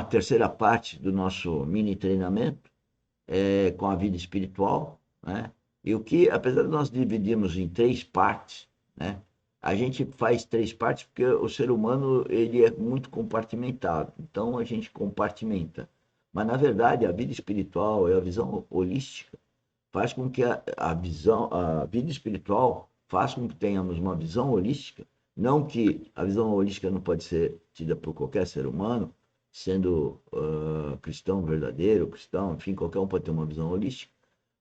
terceira parte do nosso mini treinamento com a vida espiritual, né? E o que, apesar de nós dividirmos em três partes, né? A gente faz três partes porque o ser humano ele é muito compartimentado, então a gente compartimenta. Mas na verdade a vida espiritual é a visão holística, faz com que a vida espiritual faça com que tenhamos uma visão holística, não que a visão holística não pode ser tida por qualquer ser humano, sendo cristão verdadeiro, cristão, enfim, qualquer um pode ter uma visão holística,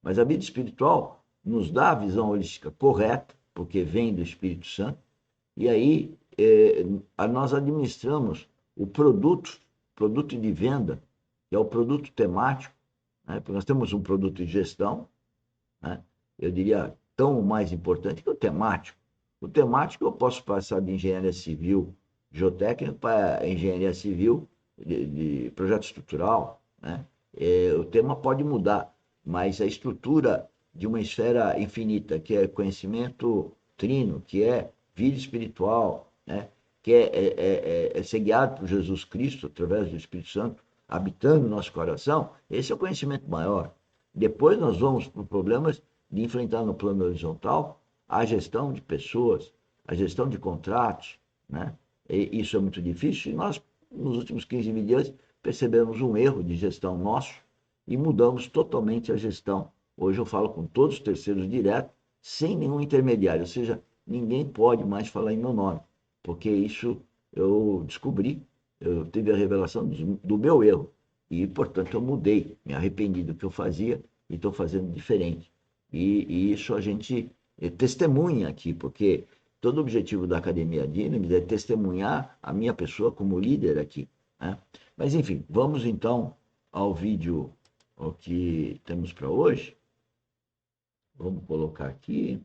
mas a vida espiritual nos dá a visão holística correta, porque vem do Espírito Santo, e aí nós administramos o produto de venda, que é o produto temático, né? Porque nós temos um produto de gestão, né? Eu diria tão mais importante que o temático. O temático eu posso passar de engenharia civil, geotécnica, para engenharia civil, de projeto estrutural, né? O tema pode mudar, mas a estrutura de uma esfera infinita, que é conhecimento trino, que é vida espiritual, né? Que é ser guiado por Jesus Cristo através do Espírito Santo, habitando no nosso coração, esse é o conhecimento maior. Depois nós vamos para problemas de enfrentar no plano horizontal a gestão de pessoas, a gestão de contratos, né? E isso é muito difícil e nós, nos últimos 15 dias, percebemos um erro de gestão nosso e mudamos totalmente a gestão. Hoje eu falo com todos os terceiros direto, sem nenhum intermediário, ou seja, ninguém pode mais falar em meu nome, porque isso eu descobri, eu tive a revelação do meu erro e, portanto, eu mudei, me arrependi do que eu fazia e estou fazendo diferente. E isso a gente testemunha aqui, porque todo o objetivo da Academia Dynamis é testemunhar a minha pessoa como líder aqui, né? Mas, enfim, vamos então ao vídeo o que temos para hoje. Vamos colocar aqui.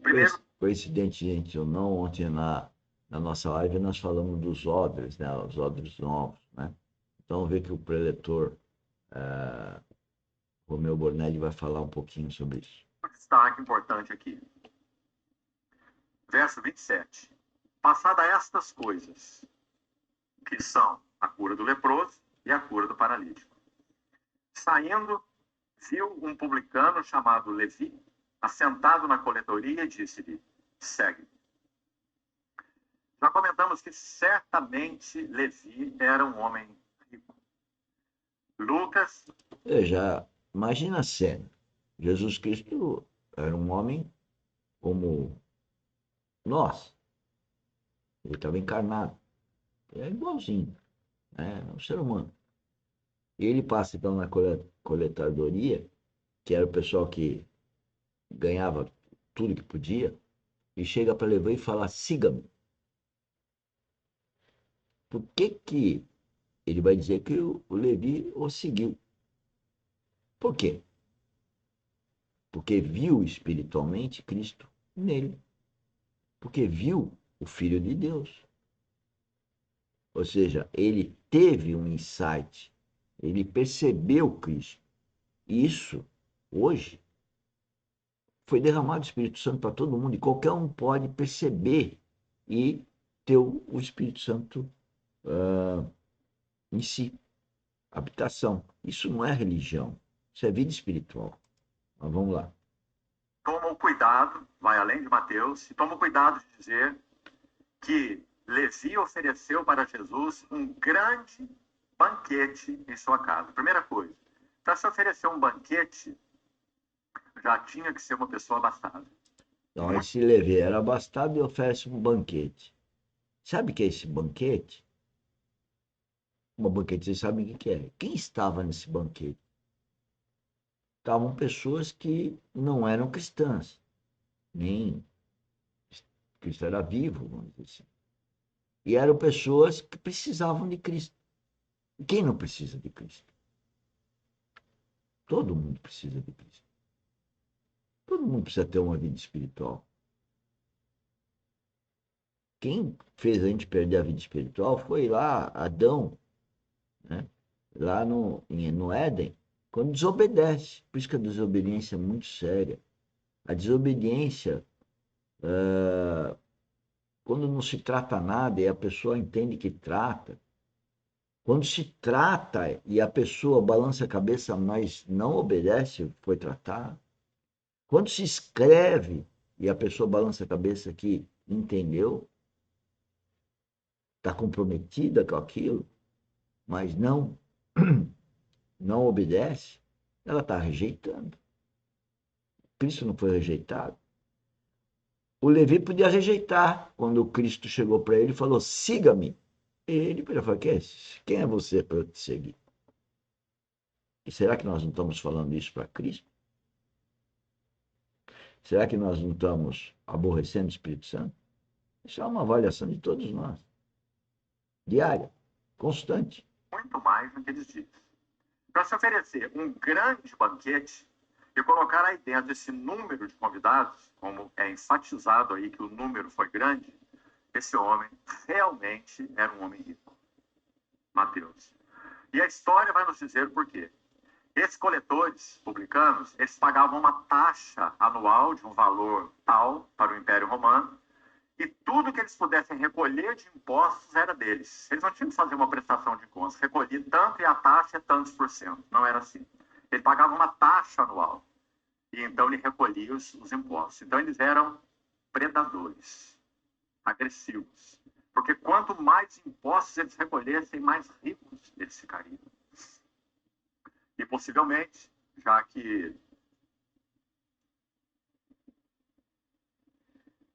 Primeiro, Coincidentemente ou não, ontem na nossa live nós falamos dos odres, né? Os odres novos, né? Então, vê que o preletor Romeu Bornelli vai falar um pouquinho sobre isso. um destaque importante aqui. Verso 27. Passada estas coisas, que são a cura do leproso e a cura do paralítico. Saindo, viu um publicano chamado Levi, assentado na coletoria, e disse-lhe: segue. Já comentamos que certamente Levi era um homem rico. Lucas, Já imagina a cena. Jesus Cristo era um homem como nós. Ele estava encarnado. Ele é igualzinho, né? É um ser humano. E ele passa então na coletadoria, que era o pessoal que ganhava tudo que podia, e chega para Levi e fala: siga-me. Por que que ele vai dizer que o Levi o seguiu? Por quê? Porque viu espiritualmente Cristo nele. Porque viu o Filho de Deus. Ou seja, ele teve um insight, ele percebeu Cristo. E isso, hoje, foi derramado o Espírito Santo para todo mundo, e qualquer um pode perceber e ter o Espírito Santo em si, habitação. Isso não é religião, isso é vida espiritual. Mas vamos lá. toma o cuidado, vai além de Mateus, e toma o cuidado de dizer que Levi ofereceu para Jesus um grande banquete em sua casa. Primeira coisa, para se oferecer um banquete, já tinha que ser uma pessoa abastada. Então, esse Levi era abastado e oferece um banquete. Sabe o que é esse banquete? Um banquete, vocês sabem o que é. Quem estava nesse banquete? Estavam pessoas que não eram cristãs, nem Cristo era vivo, vamos dizer assim. E eram pessoas que precisavam de Cristo. E quem não precisa de Cristo? Todo mundo precisa de Cristo. Todo mundo precisa ter uma vida espiritual. Quem fez a gente perder a vida espiritual foi lá Adão, né? Lá no Éden, quando desobedece. Por isso que a desobediência é muito séria. A desobediência, quando não se trata nada e a pessoa entende que trata, quando se trata e a pessoa balança a cabeça, mas não obedece, foi tratar. Quando se escreve e a pessoa balança a cabeça que entendeu, está comprometida com aquilo, mas não obedece, ela está rejeitando. Cristo não foi rejeitado. O Levi podia rejeitar quando Cristo chegou para ele e falou: siga-me. Ele podia falar: quem é você para eu te seguir? E será que nós não estamos falando isso para Cristo? Será que nós não estamos aborrecendo o Espírito Santo? Isso é uma avaliação de todos nós, diária, constante. Muito mais do que eles dizem. Para se oferecer um grande banquete e colocar aí dentro esse número de convidados, como é enfatizado aí que o número foi grande, esse homem realmente era um homem rico. Mateus. E a história vai nos dizer por quê. Esses coletores publicanos, eles pagavam uma taxa anual de um valor tal para o Império Romano, e tudo que eles pudessem recolher de impostos era deles. Eles não tinham que fazer uma prestação de contas. Recolhi tanto e a taxa é tantos por cento. Não era assim. Ele pagava uma taxa anual. E então ele recolhia os impostos. Então eles eram predadores, agressivos. Porque quanto mais impostos eles recolhessem, mais ricos eles ficariam. E possivelmente, já que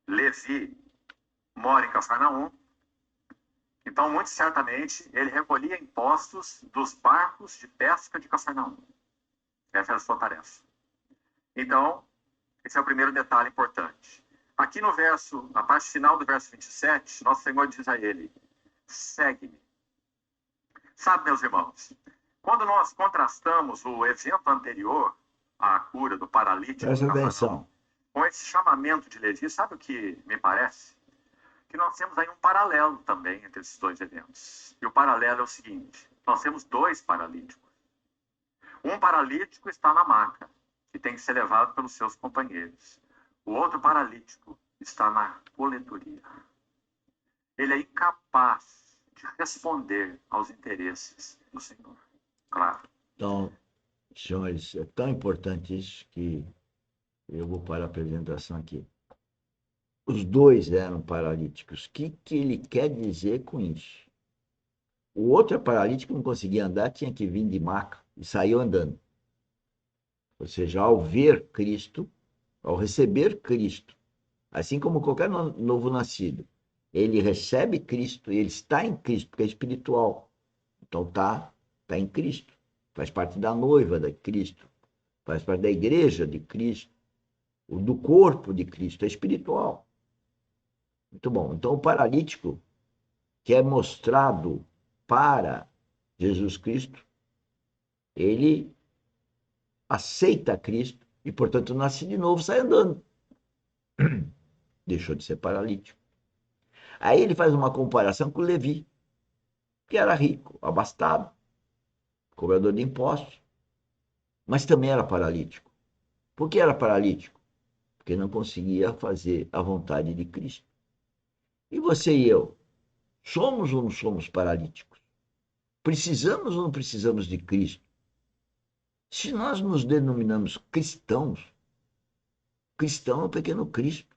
Levi mora em Cafarnaum, então muito certamente ele recolhia impostos dos barcos de pesca de Cafarnaum. Essa era a sua tarefa. Então, esse é o primeiro detalhe importante. Aqui no verso, na parte final do verso 27, nosso Senhor diz a ele: segue-me. Sabe, meus irmãos, quando nós contrastamos o evento anterior à cura do paralítico de Presta Cafarnaum atenção. com esse chamamento de Levi, sabe o que me parece? Que nós temos aí um paralelo também entre esses dois eventos. E o paralelo é o seguinte: nós temos dois paralíticos. Um paralítico está na maca, que tem que ser levado pelos seus companheiros. O outro paralítico está na coletoria. Ele é incapaz de responder aos interesses do Senhor. Claro. Então, senhores, é tão importante isso que eu vou parar a apresentação aqui. Os dois eram paralíticos. O que ele quer dizer com isso? O outro é paralítico, não conseguia andar, tinha que vir de maca e saiu andando. Ou seja, ao ver Cristo, ao receber Cristo, assim como qualquer novo nascido, ele recebe Cristo, ele está em Cristo, porque é espiritual. Então tá em Cristo, faz parte da noiva de Cristo, faz parte da igreja de Cristo, do corpo de Cristo, é espiritual. Muito bom. Então o paralítico que é mostrado para Jesus Cristo, ele aceita Cristo e, portanto, nasce de novo, sai andando. Deixou de ser paralítico. Aí ele faz uma comparação com Levi, que era rico, abastado, cobrador de impostos, mas também era paralítico. Por que era paralítico? Porque não conseguia fazer a vontade de Cristo. E você e eu, somos ou não somos paralíticos? Precisamos ou não precisamos de Cristo? Se nós nos denominamos cristãos, cristão é um pequeno Cristo.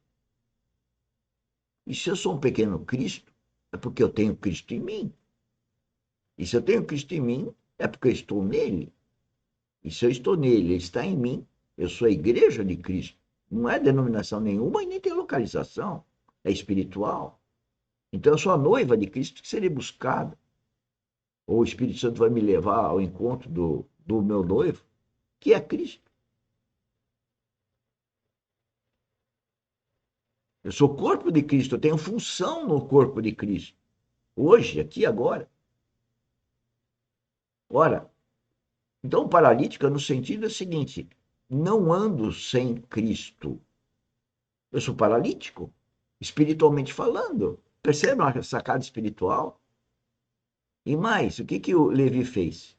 E se eu sou um pequeno Cristo, é porque eu tenho Cristo em mim. E se eu tenho Cristo em mim, é porque eu estou nele. E se eu estou nele, ele está em mim, eu sou a igreja de Cristo. Não é denominação nenhuma e nem tem localização. É espiritual. Então eu sou a noiva de Cristo que serei buscada. Ou o Espírito Santo vai me levar ao encontro do meu noivo, que é Cristo. Eu sou corpo de Cristo, eu tenho função no corpo de Cristo. Hoje, aqui, agora. Ora, então o paralítico no sentido é o seguinte: não ando sem Cristo. Eu sou paralítico, espiritualmente falando. Percebe uma sacada espiritual? E mais, o que, que o Levi fez?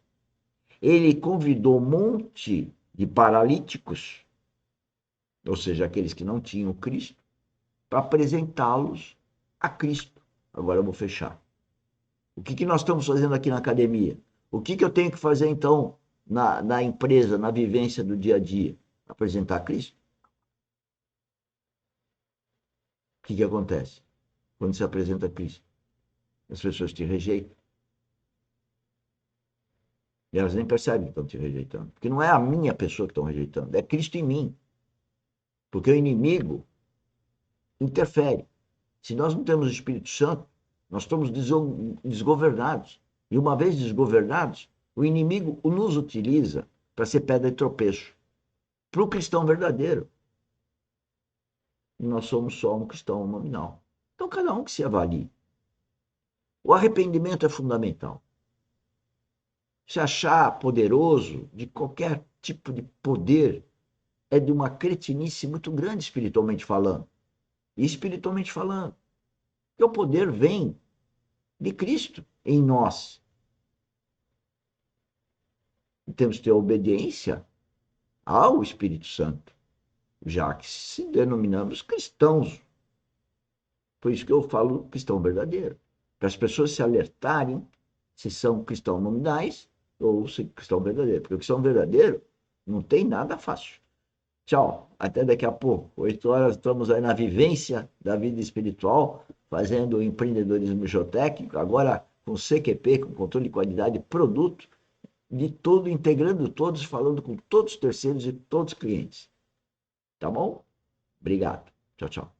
Ele convidou um monte de paralíticos, ou seja, aqueles que não tinham Cristo, para apresentá-los a Cristo. Agora eu vou fechar. O que, que nós estamos fazendo aqui na academia? O que, que eu tenho que fazer, então, na empresa, na vivência do dia a dia? Apresentar Cristo. O que, que acontece quando se apresenta Cristo? As pessoas te rejeitam. E elas nem percebem que estão te rejeitando. Porque não é a minha pessoa que estão rejeitando, é Cristo em mim. Porque o inimigo interfere. Se nós não temos o Espírito Santo, nós estamos desgovernados. E uma vez desgovernados, o inimigo nos utiliza para ser pedra de tropeço. Para o cristão verdadeiro. E nós somos só um cristão nominal. Então, cada um que se avalie. O arrependimento é fundamental. Se achar poderoso, de qualquer tipo de poder, é de uma cretinice muito grande, espiritualmente falando. E espiritualmente falando. Porque o poder vem de Cristo em nós. E temos que ter obediência ao Espírito Santo, já que se denominamos cristãos. Por isso que eu falo cristão verdadeiro. Para as pessoas se alertarem se são cristãos nominais ou se cristão verdadeiro. Porque o cristão verdadeiro não tem nada fácil. Tchau, até daqui a pouco. 8 horas estamos aí na vivência da vida espiritual, fazendo o empreendedorismo geotécnico, agora com CQP, com controle de qualidade de produto, de tudo, integrando todos, falando com todos os terceiros e todos os clientes. Tá bom? Obrigado. Tchau, tchau.